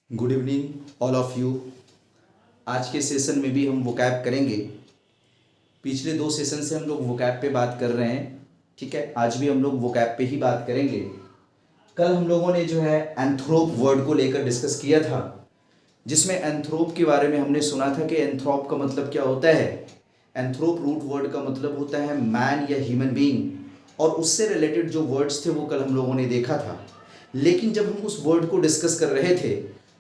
Good evening all of you. आज के session में भी हम वोकैब करेंगे। पिछले दो सेशन से हम लोग वोकैब पे बात कर रहे हैं, ठीक है। आज भी हम लोग वोकैब पे ही बात करेंगे। कल हम लोगों ने जो है एंथ्रोप वर्ड को लेकर डिस्कस किया था, जिसमें एंथ्रोप के बारे में हमने सुना था कि एंथ्रोप का मतलब क्या होता है। एंथ्रोप रूट वर्ड का मतलब होता है मैन या ह्यूमन बीइंग, और उससे रिलेटेड जो वर्ड्स थे वो कल हम लोगों ने देखा था। लेकिन जब हम उस वर्ड को डिस्कस कर रहे थे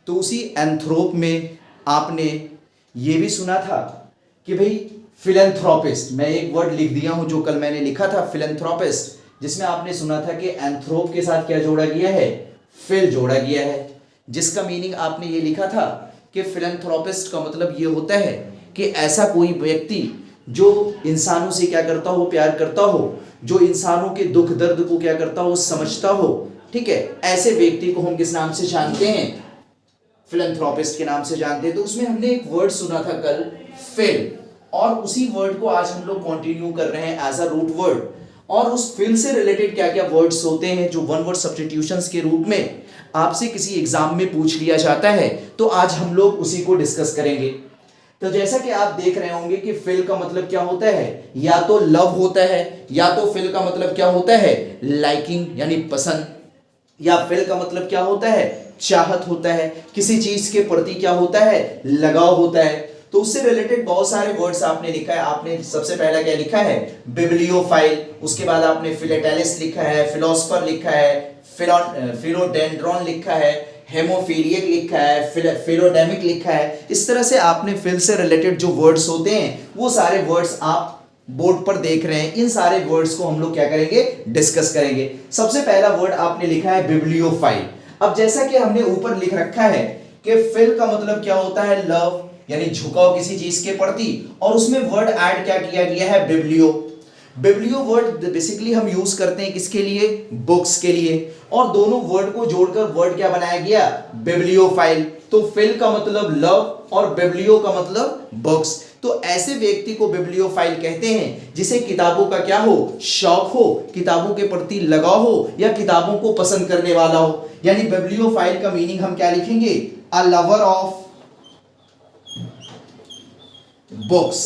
तो उसी एंथ्रोप में आपने ये भी सुना था कि भाई फिलैंथ्रोपिस्ट, मैं एक वर्ड लिख दिया हूं जो कल मैंने लिखा था फिलैंथ्रोपिस्ट, जिसमें आपने सुना था कि एंथ्रोप के साथ क्या जोड़ा गया है, फिल जोड़ा गया है, जिसका मीनिंग आपने ये लिखा था कि फिलैंथ्रोपिस्ट का मतलब ये होता है कि ऐसा कोई व्यक्ति जो इंसानों से क्या करता हो, प्यार करता हो, जो इंसानों के दुख दर्द को क्या करता हो, समझता हो, ठीक है। ऐसे व्यक्ति को हम किस नाम से जानते हैं, फिलैंथ्रोपिस्ट के नाम से जानते हैं। तो उसमें हमने एक वर्ड सुना था कल, फिल, और उसी वर्ड को आज हम लोग कंटिन्यू कर रहे हैं एज अ रूट वर्ड। और उस फिल से रिलेटेड क्या क्या वर्ड्स होते हैं जो वन वर्ड सब्स्टिट्यूशंस के रूप में आपसे किसी एग्जाम में पूछ लिया जाता है, तो आज हम लोग उसी को डिस्कस करेंगे। तो जैसा कि आप देख रहे होंगे कि फिल का मतलब क्या होता है, या तो लव होता है, या तो फिल का मतलब क्या होता है, लाइकिंग यानी पसंद, या फिल का मतलब क्या होता है, चाहत होता है, किसी चीज के प्रति क्या होता है, लगाव होता है। तो उससे रिलेटेड बहुत सारे वर्ड्स आपने लिखा है। आपने सबसे पहला क्या लिखा है, बिब्लियोफाइल, उसके बाद आपने फिलेटेलिस्ट लिखा है, फिलोसफर लिखा है, फिलोडेंड्रॉन लिखा है, हेमोफीलियक लिखा है, फिलोडेमिक लिखा है। इस तरह से आपने फिल से रिलेटेड जो वर्ड्स होते हैं वो सारे वर्ड्स आप बोर्ड पर देख रहे हैं। इन सारे वर्ड्स को हम लोग क्या करेंगे, डिस्कस करेंगे। सबसे पहला वर्ड आपने लिखा है बिब्लियोफाइल। अब जैसा कि हमने ऊपर लिख रखा है कि फिल का मतलब क्या होता है, लव यानी झुकाव किसी चीज के प्रति, और उसमें वर्ड ऐड क्या किया गया है, बिब्लियो। बिब्लियो वर्ड बेसिकली हम यूज करते हैं किसके लिए, बुक्स के लिए, और दोनों वर्ड को जोड़कर वर्ड क्या बनाया गया, बिब्लियोफाइल। तो फिल का मतलब लव और बिब्लियो का मतलब बुक्स। तो ऐसे व्यक्ति को बिब्लियोफाइल कहते हैं जिसे किताबों का क्या हो, शौक हो, किताबों के प्रति लगाव हो, या किताबों को पसंद करने वाला हो। यानी बिब्लियोफाइल का मीनिंग हम क्या लिखेंगे, अ लवर ऑफ बुक्स।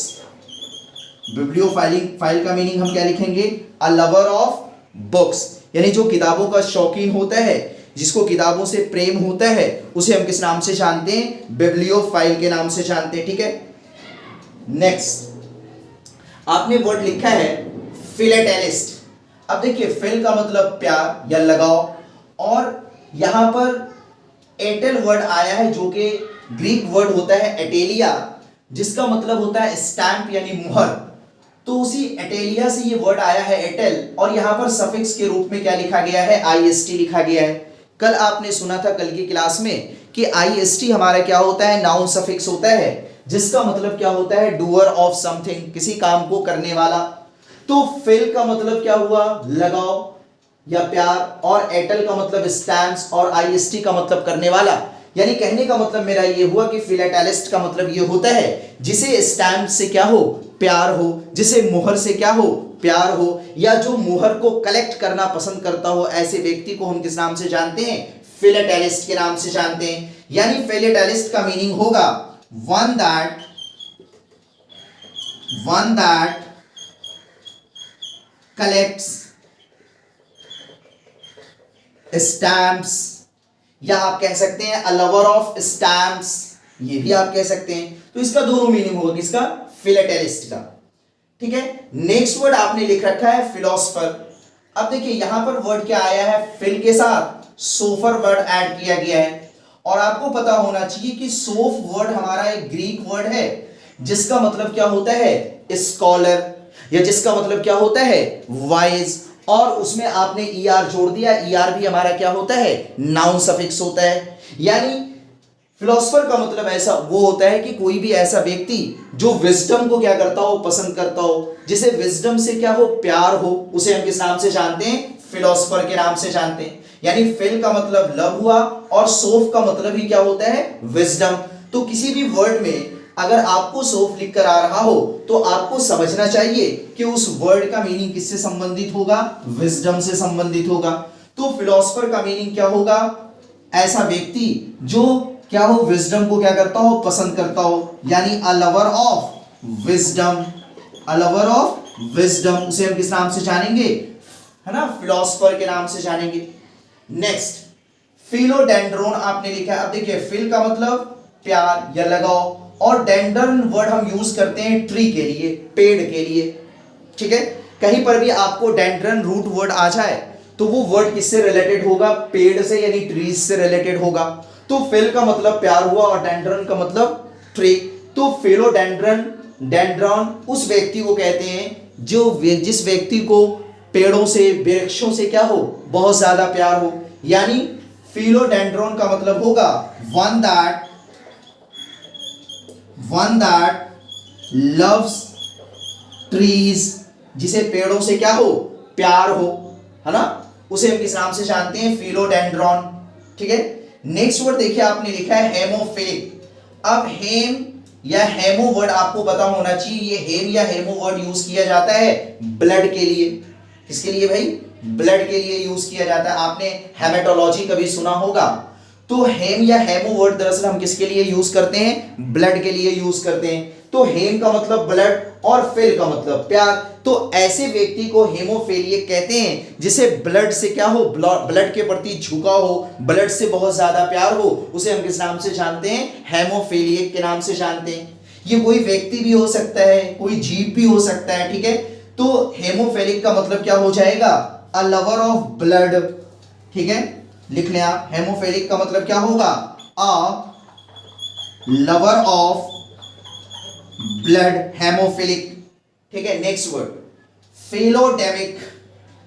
बिब्लियोफाइल का मीनिंग हम क्या लिखेंगे, अ लवर ऑफ बुक्स, यानी जो किताबों का शौकीन होता है, जिसको किताबों से प्रेम होता है, उसे हम किस नाम से जानते हैं, बिब्लियोफाइल के नाम से जानते हैं, ठीक है। नेक्स्ट आपने वर्ड लिखा है फिलेटेलिस्ट। अब देखिए फिल का मतलब प्यार या लगाव, और यहां पर एटेल वर्ड आया है जो कि ग्रीक वर्ड होता है एटेलिया, जिसका मतलब होता है स्टैंप यानी मुहर। तो उसी एटेलिया से ये वर्ड आया है एटेल, और यहां पर सफिक्स के रूप में क्या लिखा गया है, आईएसटी लिखा गया है। कल आपने सुना था कल की क्लास में कि आईएसटी हमारा क्या होता है, नाउन सफिक्स होता है, जिसका मतलब क्या होता है, डूअर ऑफ समथिंग, किसी काम को करने वाला। तो फिल का मतलब क्या हुआ, लगाव या प्यार, और एटल का मतलब स्टैम्प्स, और आईएसटी का मतलब करने वाला। यानी कहने का मतलब मेरा ये हुआ कि फिलेटेलिस्ट का मतलब ये होता है जिसे स्टैम्प से क्या हो, प्यार हो, जिसे मुहर से क्या हो, प्यार हो, या जो मुहर को कलेक्ट करना पसंद करता हो, ऐसे व्यक्ति को हम किस नाम से जानते हैं, फिलेटेलिस्ट के नाम से जानते हैं। यानी फिलेटेलिस्ट का मीनिंग होगा one that collects stamps, या आप कह सकते हैं a lover of stamps, ये भी आप कह सकते हैं। तो इसका दोनों मीनिंग होगा, किसका, फिलेटेलिस्ट का, ठीक है। नेक्स्ट वर्ड आपने लिख रखा है फिलोसफर। अब देखिए यहां पर वर्ड क्या आया है, फिल के साथ सोफर वर्ड ऐड किया गया है, और आपको पता होना चाहिए कि सोफ वर्ड हमारा एक ग्रीक वर्ड है जिसका मतलब क्या होता है, स्कॉलर, या जिसका मतलब क्या होता है, वाइज, और उसमें आपने ईआर जोड़ दिया। ईआर भी हमारा क्या होता है, नाउन सफिक्स होता है। यानी फिलोसफर का मतलब ऐसा वो होता है कि कोई भी ऐसा व्यक्ति जो विजडम को क्या करता हो, पसंद करता हो, जिसे विजडम से क्या हो, प्यार हो, उसे हम किस नाम से जानते हैं, फिलोसफर के नाम से जानते हैं। यानी फिल का मतलब लव हुआ, और सोफ का मतलब ही क्या होता है, विजडम। तो किसी भी वर्ड में अगर आपको सोफ लिखकर आ रहा हो तो आपको समझना चाहिए कि उस वर्ड का मीनिंग किससे संबंधित होगा, विजडम से संबंधित होगा। तो फिलोसफर का मीनिंग क्या होगा, ऐसा व्यक्ति जो क्या हो, विजडम को क्या करता हो, पसंद करता हो, यानी अ lover of wisdom, a lover of wisdom, उसे हम किस नाम से जानेंगे, है ना, फिलोसफर के नाम से जानेंगे। नेक्स्ट फिलोडेंड्रोन आपने लिखा है। अब देखिए फिल का मतलब प्यार या लगाव, और डेंड्रन वर्ड हम यूज करते हैं ट्री के लिए, पेड़ के लिए, ठीक है। कहीं पर भी आपको डेंड्रन रूट वर्ड आ जाए तो वो वर्ड किससे रिलेटेड होगा, पेड़ से यानी ट्रीज से रिलेटेड होगा। तो फिल का मतलब प्यार हुआ और डेंड्रन का मतलब ट्री। तो फिलोडेंड्रन, डेंड्रॉन उस व्यक्ति को कहते हैं जिस व्यक्ति को पेड़ों से, वृक्षों से क्या हो, बहुत ज्यादा प्यार हो। यानी फिलोडेंड्रॉन का मतलब होगा वन दैट लव्स ट्रीज, जिसे पेड़ों से क्या हो, प्यार हो, है ना, उसे हम किस नाम से जानते हैं, फिलोडेंड्रॉन, ठीक है। नेक्स्ट वर्ड देखिए आपने लिखा है हेमोफिलिक। अब हेम या हेमो वर्ड आपको पता होना चाहिए, ये हेम या हेमो वर्ड यूज किया जाता है ब्लड के लिए। किसके लिए भाई, ब्लड के लिए यूज किया जाता है। आपने हेमेटोलॉजी कभी सुना होगा। तो हेम या हेमो वर्ड दरअसल हम किसके लिए यूज करते हैं, ब्लड के लिए यूज करते हैं। तो हेम का मतलब ब्लड और फिल का मतलब प्यार। तो ऐसे व्यक्ति को हेमोफिलिक कहते हैं जिसे ब्लड से क्या हो, ब्लड के प्रति झुकाव हो, ब्लड से बहुत ज्यादा प्यार हो, उसे हम किस नाम से जानते हैं, हेमोफिलिक के नाम से जानते हैं। ये कोई व्यक्ति भी हो सकता है, कोई जीव भी हो सकता है, ठीक है। तो हेमोफिलिक का मतलब क्या हो जाएगा, अ लवर ऑफ ब्लड, ठीक है, लिख लें आप। हेमोफिलिक का मतलब क्या होगा, a lover of blood, haemophilic, ठीक है। Next word फिलोडेमिक।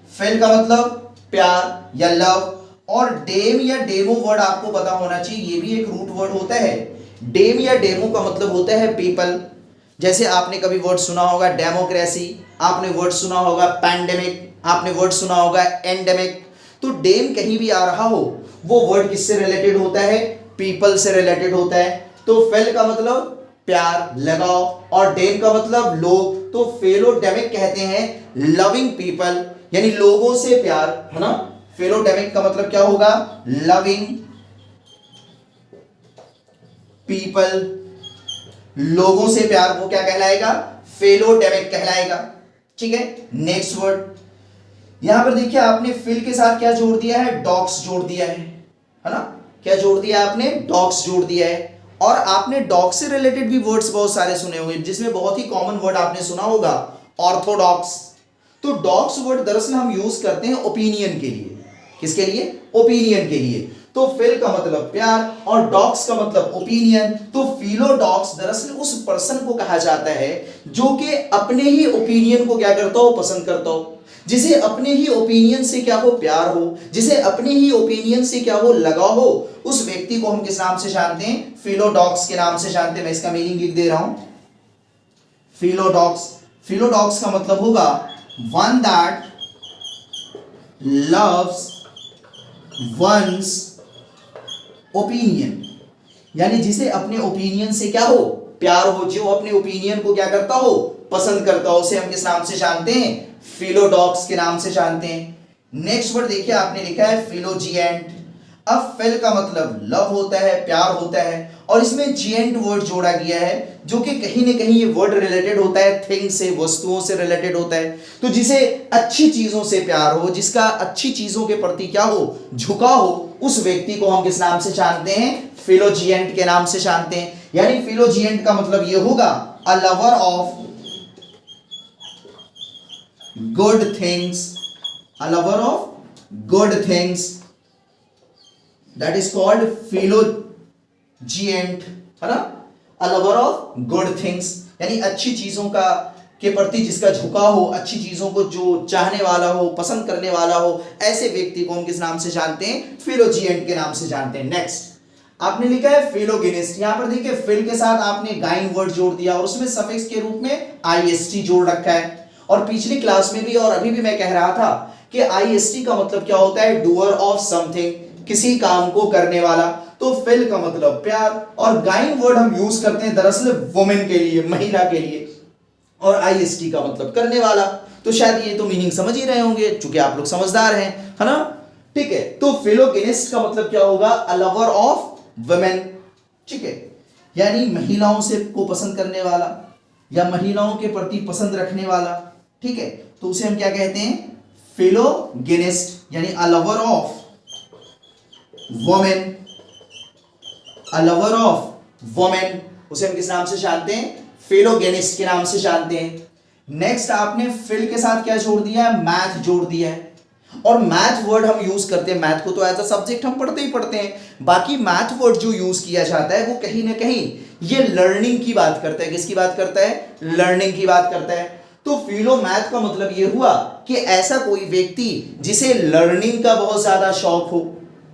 फिल का मतलब प्यार या लव, और डेम या डेमो वर्ड आपको पता होना चाहिए, ये भी एक रूट वर्ड होता है। डेम या डेमो का मतलब होता है पीपल। जैसे आपने कभी वर्ड सुना होगा डेमोक्रेसी, आपने वर्ड सुना होगा पैंडेमिक, आपने वर्ड सुना होगा एंडेमिक। तो डेम कहीं भी आ रहा हो वो वर्ड किससे रिलेटेड होता है, पीपल से रिलेटेड होता है। तो फेल का मतलब प्यार, लगाव, और डेम का मतलब लोग। तो फेलोडेमिक कहते हैं लविंग पीपल, यानी लोगों से प्यार, है ना। फेलोडेमिक का मतलब क्या होगा, लविंग पीपल, लोगों से प्यार, वो क्या कहलाएगा, फेलोडेमिक कहलाएगा, ठीक है। नेक्स्ट वर्ड यहां पर देखिए आपने फिल के साथ क्या जोड़ दिया है, डॉग्स जोड़ दिया है ना। क्या जोड़ दिया आपने, डॉग्स जोड़ दिया है। और आपने डॉग से रिलेटेड भी वर्ड्स बहुत सारे सुने होंगे, जिसमें बहुत ही कॉमन वर्ड आपने सुना होगा ऑर्थोडॉक्स। तो डॉग्स वर्ड दरअसल हम यूज करते हैं ओपिनियन के लिए। किसके लिए, ओपिनियन के लिए। तो फिल का मतलब प्यार और डॉग्स का मतलब ओपिनियन। तो फिलोडॉक्स दरअसल उस पर्सन को कहा जाता है जो कि अपने ही ओपिनियन को क्या करता हो, पसंद करता हो, जिसे अपने ही ओपिनियन से क्या हो, प्यार हो, जिसे अपने ही ओपिनियन से क्या हो, लगाव हो, उस व्यक्ति को हम किस नाम से जानते हैं, फिलोडॉक्स के नाम से जानते हैं। मैं इसका मीनिंग लिख दे रहा हूं, फिलोडॉक्स। फिलोडॉक्स का मतलब होगा one that loves once opinion, यानी जिसे अपने ओपिनियन से क्या हो, प्यार हो, जो अपने ओपिनियन को क्या करता हो, पसंद करता हो, उसे हम किस नाम से जानते हैं, फिलोडॉक्स के नाम से जानते हैं। नेक्स्ट वर्ड देखिए आपने लिखा है फिलोजिएंट। अब फिल का मतलब लव होता है, प्यार होता है, और इसमें जिएंट वर्ड जोड़ा गया है जो कि कहीं ना कहीं ये वर्ड रिलेटेड होता है थिंग से, वस्तुओं से रिलेटेड होता है। तो जिसे अच्छी चीजों से प्यार हो, जिसका अच्छी चीजों के प्रति क्या हो, झुकाव हो, उस व्यक्ति को हम किस नाम से जानते हैं, फिलोजिएंट के नाम से जानते हैं। यानी फिलोजिएंट का मतलब ये होगा a lover of good things, a lover of good things, that is called philogient, है ना। A lover of good things, यानी अच्छी चीजों का के प्रति जिसका झुकाव हो, अच्छी चीजों को जो चाहने वाला हो, पसंद करने वाला हो, ऐसे व्यक्ति को हम किस नाम से जानते हैं, फिलोजिएंट के नाम से जानते हैं। नेक्स्ट आपने लिखा है फिलोगिनिस्ट। यहां पर देखिए फिल के साथ आपने गाइन वर्ड जोड़ दिया और उसमें सफिक्स के रूप में आईएसटी जोड़ रखा है। और पिछली क्लास में भी और अभी भी मैं कह रहा था कि आईएसटी का मतलब क्या होता है, डूअर ऑफ समथिंग, किसी काम को करने वाला। तो फिल का मतलब प्यार, और गाइन वर्ड हम यूज करते हैं दरअसल वुमेन के लिए, महिला के लिए, और आईएसटी का मतलब करने वाला। तो शायद ये तो मीनिंग समझ ही रहे होंगे, चूंकि आप लोग समझदार हैं, है ना। ठीक है, तो फिलोगिनिस्ट का मतलब क्या होगा, अ लवर ऑफ वुमेन, ठीक है, यानी महिलाओं से को पसंद करने वाला या महिलाओं के प्रति पसंद रखने वाला, ठीक है, तो उसे हम क्या कहते हैं, फिलोगेनिस्ट, यानी अ lover of women, a lover of women, उसे हम किस नाम से जानते हैं, फिलोगेनिस्ट के नाम से जानते हैं। नेक्स्ट आपने फिल के साथ क्या जोड़ दिया है, मैथ जोड़ दिया है, और मैथ वर्ड हम यूज करते हैं, मैथ को तो एज अ सब्जेक्ट हम पढ़ते ही पढ़ते हैं, बाकी मैथ वर्ड जो यूज किया जाता है वो कहीं ना कहीं ये लर्निंग की बात करता है, किसकी बात करता है, लर्निंग की बात करता है। तो फिलो मैथ का मतलब ये हुआ कि ऐसा कोई व्यक्ति जिसे लर्निंग का बहुत ज्यादा शौक हो,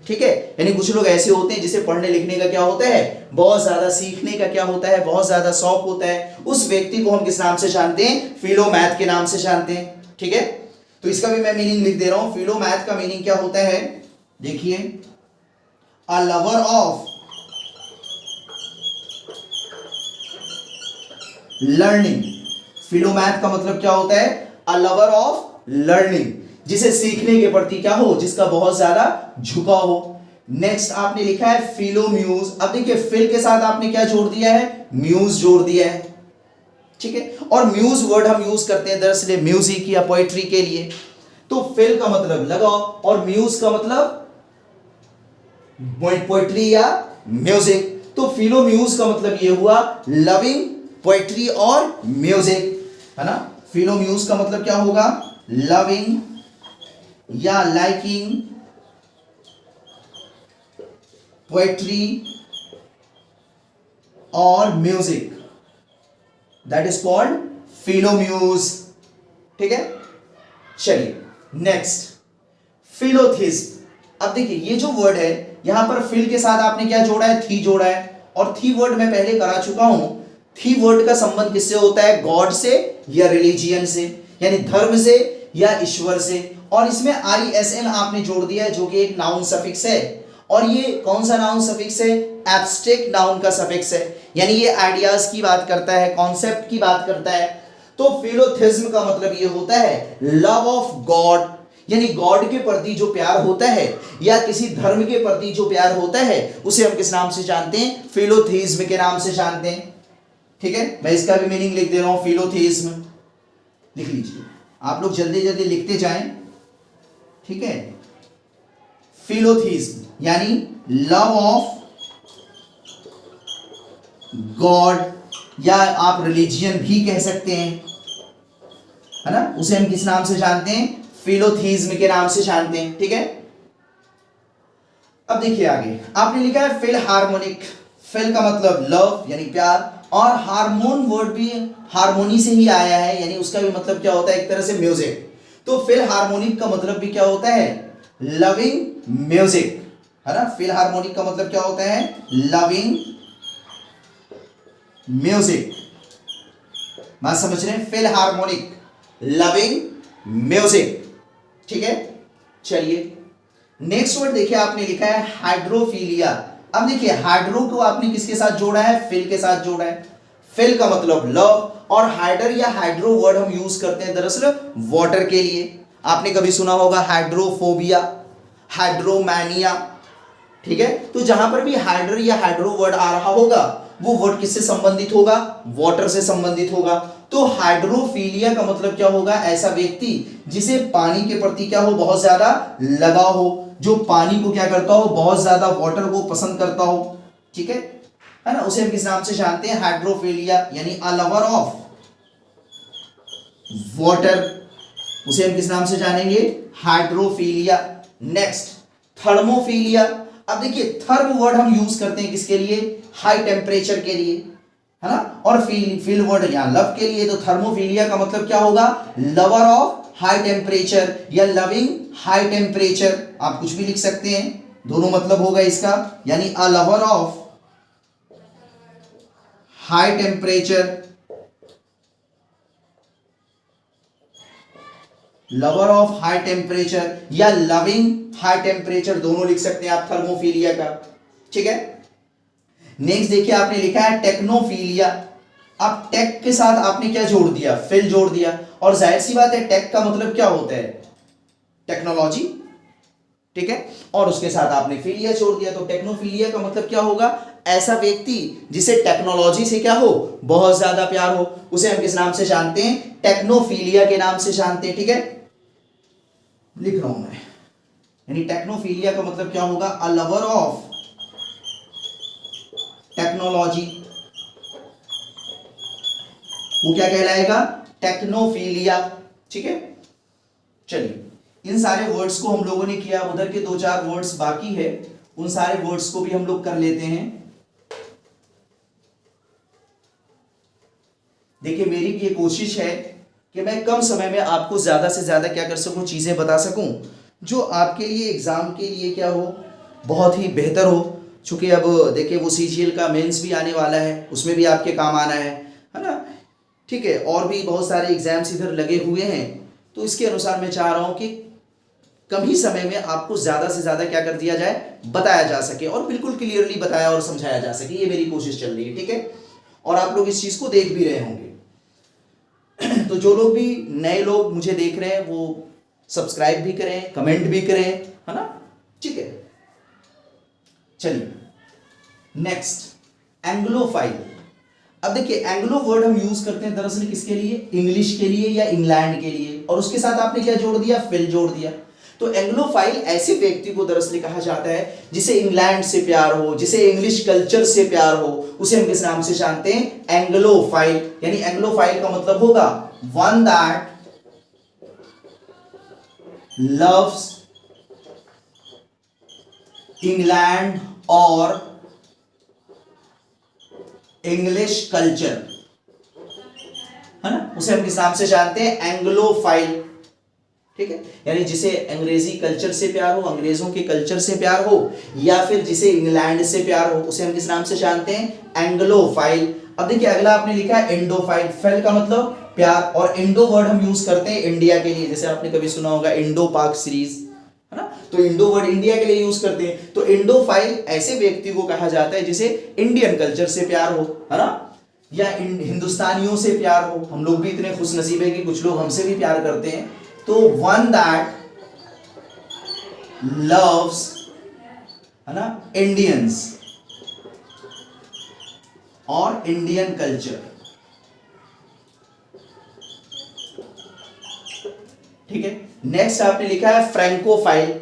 ठीक है, यानी कुछ लोग ऐसे होते हैं जिसे पढ़ने लिखने का क्या होता है, बहुत ज्यादा सीखने का क्या होता है, बहुत ज्यादा शौक होता है, उस व्यक्ति को हम किस नाम से जानते हैं, फिलो मैथ के नाम से जानते हैं, ठीक है। तो इसका भी मैं मीनिंग लिख दे रहा हूं, फिलो मैथ का मीनिंग क्या होता है, देखिए, a lover of learning, philomath का मतलब क्या होता है, अ लवर ऑफ लर्निंग, जिसे सीखने के प्रति क्या हो, जिसका बहुत ज्यादा झुकाव हो। नेक्स्ट आपने लिखा है फिलो म्यूज, अब देखिए फिल के साथ आपने क्या जोड़ दिया है, म्यूज जोड़ दिया है, ठीक है, और म्यूज वर्ड हम यूज करते हैं दरअसल म्यूजिक या पोएट्री के लिए, तो फिल का मतलब लगाओ और म्यूज का मतलब पोएट्री या म्यूजिक, तो फिलो म्यूज का मतलब ये हुआ लविंग पोएट्री और म्यूजिक, है ना। फिलो म्यूज का मतलब क्या होगा, लविंग या लाइकिंग पोएट्री और म्यूजिक, दैट इज कॉल्ड फिलोम्यूज, ठीक है। चलिए नेक्स्ट, फिलोथिज्म। अब देखिए ये जो वर्ड है यहां पर फिल के साथ आपने क्या जोड़ा है, थी जोड़ा है, और थी वर्ड मैं पहले करा चुका हूं। थी वर्ड का संबंध किससे होता है, गॉड से या रिलीजियन से, यानी धर्म से या ईश्वर से, और इसमें ISN आपने जोड़ दिया है जो कि एक नाउन सफिक्स है, और ये कौन सा नाउन सफिक्स है, एब्स्ट्रैक्ट नाउन का सफिक्स है, यानी ये आइडियाज की बात करता है, कॉन्सेप्ट की बात करता है। तो फिलोथिज्म का मतलब ये होता है लव ऑफ गॉड, यानी गॉड के प्रति जो प्यार होता है या किसी धर्म के प्रति जो प्यार होता है उसे हम किस नाम से जानते हैं, फिलोथिज्म के नाम से जानते हैं, ठीक है। मैं इसका भी मीनिंग लिख दे रहा हूं, फिलोथिज्म लिख लीजिए, आप लोग जल्दी जल्दी लिखते जाएं, ठीक है। फिलोथिज्म यानी लव ऑफ गॉड, या आप रिलीजियन भी कह सकते हैं, है ना, उसे हम किस नाम से जानते हैं, फिलोथिज्म के नाम से जानते हैं, ठीक है। अब देखिए आगे आपने लिखा है फिल हार्मोनिक, फिल का मतलब लव यानी प्यार, और हार्मोन वर्ड भी हार्मोनी से ही आया है, यानी उसका भी मतलब क्या होता है, एक तरह से म्यूजिक। तो फिल हार्मोनिक का मतलब भी क्या होता है, लविंग म्यूजिक, है ना। फिल हार्मोनिक का मतलब क्या होता है, लविंग म्यूजिक, बात समझ रहे हैं, फिल हार्मोनिक लविंग म्यूजिक, ठीक है। चलिए नेक्स्ट वर्ड देखिए आपने लिखा है हाइड्रोफीलिया। अब देखिए हाइड्रो को आपने किसके साथ जोड़ा है, फिल के साथ जोड़ा है। फिल का मतलब लव, और हाइडर या हाइड्रो वर्ड हम यूज करते हैं दरअसल वाटर के लिए। आपने कभी सुना होगा हाइड्रोफोबिया, हाइड्रोमैनिया, ठीक है। तो जहां पर भी हाइडर या हाइड्रो वर्ड आ रहा होगा वो वर्ड किससे संबंधित होगा, वाटर से संबंधित होगा। तो हाइड्रोफीलिया का मतलब क्या होगा, ऐसा व्यक्ति जिसे पानी के प्रति क्या हो, बहुत ज्यादा लगाव हो, जो पानी को क्या करता हो, बहुत ज्यादा वाटर को पसंद करता हो, ठीक है ना, उसे हम किस नाम से जानते हैं, हाइड्रोफीलिया, यानी अ लवर ऑफ वाटर, उसे हम किस नाम से जानेंगे, हाइड्रोफीलिया। नेक्स्ट थर्मोफीलिया। अब देखिए थर्म वर्ड हम यूज करते हैं किसके लिए, हाई टेम्परेचर के लिए, है ना, और फील वर्ड यहां लव के लिए। तो थर्मोफीलिया का मतलब क्या होगा, लवर ऑफ हाई टेम्परेचर या लविंग हाई टेम्परेचर, आप कुछ भी लिख सकते हैं, दोनों मतलब होगा इसका, यानी अ lover of high temperature, lover of high temperature या लविंग हाई टेम्परेचर, दोनों लिख सकते हैं आप थर्मोफीलिया का, ठीक है। नेक्स्ट देखिए आपने लिखा है टेक्नोफीलिया। अब टेक के साथ आपने क्या जोड़ दिया, फिल जोड़ दिया, और जाहिर सी बात है टेक का मतलब क्या होता है, टेक्नोलॉजी, ठीक है, और उसके साथ आपने फीलिया जोड़ दिया, तो टेक्नोफीलिया का मतलब क्या होगा, ऐसा व्यक्ति जिसे टेक्नोलॉजी से क्या हो, बहुत ज्यादा प्यार हो, उसे हम किस नाम से जानते हैं, टेक्नोफीलिया के नाम से जानते हैं। ठीक है, लिख रहा हूं मैं, यानी टेक्नोफीलिया का मतलब क्या होगा, अ लवर ऑफ टेक्नोलॉजी, वो क्या कहलाएगा, टेक्नोफीलिया। ठीक है, चलिए इन सारे वर्ड्स को हम लोगों ने किया, उधर के 2-4 वर्ड्स बाकी है, उन सारे वर्ड्स को भी हम लोग कर लेते हैं। देखिए मेरी ये कोशिश है कि मैं कम समय में आपको ज्यादा से ज्यादा क्या कर सकूं, चीजें बता सकूं जो आपके लिए एग्जाम के लिए क्या हो, बहुत ही बेहतर हो। चूंकि अब देखिए वो सीजीएल का मेंस भी आने वाला है, उसमें भी आपके काम आना है ना। ठीक है, और भी बहुत सारे एग्जाम्स इधर लगे हुए हैं, तो इसके अनुसार मैं चाह रहा हूं कि कम ही समय में आपको ज्यादा से ज्यादा क्या कर दिया जाए, बताया जा सके, और बिल्कुल क्लियरली बताया और समझाया जा सके, ये मेरी कोशिश चल रही है। ठीक है, और आप लोग इस चीज को देख भी रहे होंगे। तो जो लोग भी नए लोग मुझे देख रहे हैं वो सब्सक्राइब भी करें, कमेंट भी करें, है ना। ठीक है, चलिए नेक्स्ट, एंग्लोफाइल। अब देखिए एंग्लो वर्ड हम यूज करते हैं दरअसल किसके लिए, इंग्लिश के लिए या इंग्लैंड के लिए, और उसके साथ आपने क्या जोड़ दिया, फिल जोड़ दिया। तो एंग्लोफाइल ऐसे व्यक्ति को दरअसल कहा जाता है जिसे इंग्लैंड से प्यार हो, जिसे इंग्लिश कल्चर से प्यार हो, उसे हम किस नाम से जानते हैं, एंग्लोफाइल। यानी एंग्लोफाइल का मतलब होगा वन दैट लव्स इंग्लैंड और इंग्लिश कल्चर, है ना, उसे हम किस नाम से जानते हैं, एंग्लोफाइल। ठीक है, यानी जिसे अंग्रेजी कल्चर से प्यार हो, अंग्रेजों के कल्चर से प्यार हो, या फिर जिसे इंग्लैंड से प्यार हो, उसे हम किस नाम से जानते हैं, एंग्लोफाइल। अब देखिए अगला आपने लिखा है इंडोफाइल, फेल का मतलब प्यार, और इंडो वर्ड हम यूज करते हैं इंडिया के लिए, जैसे आपने कभी सुना होगा इंडो पाक सीरीज, है ना, तो इंडो वर्ड इंडिया के लिए यूज करते हैं। तो इंडोफाइल ऐसे व्यक्ति को कहा जाता है जिसे इंडियन कल्चर से प्यार हो, है ना, या हिंदुस्तानियों से प्यार हो। हम लोग भी इतने खुश नसीब है कि कुछ लोग हमसे भी प्यार करते हैं। तो वन दैट लव्स, है ना, इंडियंस और इंडियन कल्चर। ठीक है, नेक्स्ट आपने लिखा है फ्रैंकोफाइल।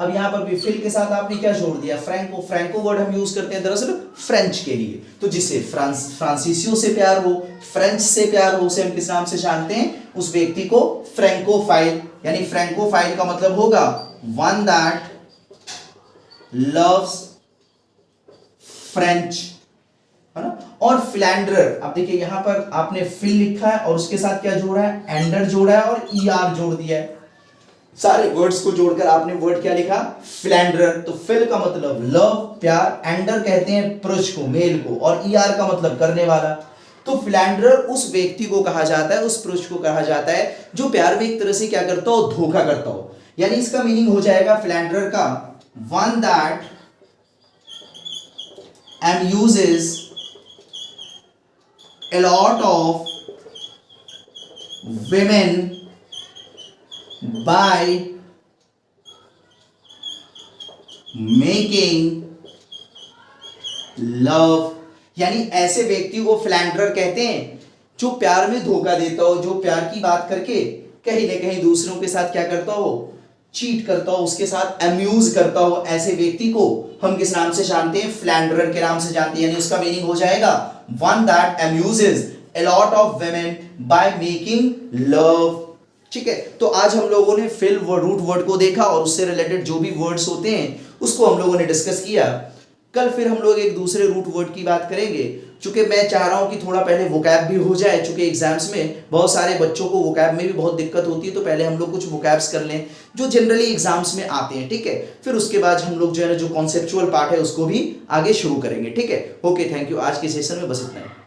अब यहां पर भी फिल के साथ आपने क्या जोड़ दिया, फ्रैंको। फ्रैंको वर्ड हम यूज करते हैं दरअसल फ्रेंच के लिए, तो जिसे फ्रांसीसियों से प्यार हो, फ्रेंच से प्यार हो, उसे हम किस नाम से जानते हैं, उस व्यक्ति को फ्रैंकोफाइल। यानी फ्रैंकोफाइल का मतलब होगा वन दैट लव्स फ्रेंच, है ना। और फिलैंडरर, अब देखिए यहां पर आपने फिल लिखा है और उसके साथ क्या जोड़ा है, एंडर जोड़ा है और ईआर जोड़ दिया है। सारे वर्ड्स को जोड़कर आपने वर्ड क्या लिखा, फिलैंडरर। तो फिल का मतलब लव, प्यार, एंडर कहते हैं पुरुष को, मेल को, और ईआर का मतलब करने वाला। तो फिलैंडरर उस व्यक्ति को कहा जाता है, उस पुरुष को कहा जाता है जो प्यार में एक तरह से क्या करता हो, धोखा करता हो। यानी इसका मीनिंग हो जाएगा फिलैंडरर का one that amuses a lot of women by making love। यानी ऐसे व्यक्ति को फिलैंडरर कहते हैं जो प्यार में धोखा देता हो, जो प्यार की बात करके कहीं ना कहीं दूसरों के साथ क्या करता हो, चीट करता हो, उसके साथ अम्यूज करता हो। ऐसे व्यक्ति को हम किस नाम से जानते हैं, फिलैंडरर के नाम से जानते हैं। यानी उसका मीनिंग हो जाएगा one that amuses a lot of women by making love। ठीक है, तो आज हम लोगों ने फिल रूट वर्ड को देखा और उससे रिलेटेड जो भी वर्ड्स होते हैं उसको हम लोगों ने डिस्कस किया। कल फिर हम लोग एक दूसरे रूट वर्ड की बात करेंगे, चूंकि मैं चाह रहा हूं कि थोड़ा पहले वोकैब भी हो जाए, चूंकि एग्जाम्स में बहुत सारे बच्चों को वोकैब में भी बहुत दिक्कत होती है, तो पहले हम लोग कुछ वोकैब्स कर लें जो जनरली एग्जाम्स में आते हैं। ठीक है, फिर उसके बाद हम लोग जो है ना, जो कॉन्सेप्चुअल पार्ट है उसको भी आगे शुरू करेंगे। ठीक है, ओके, थैंक यू। आज के सेशन में बस इतना है।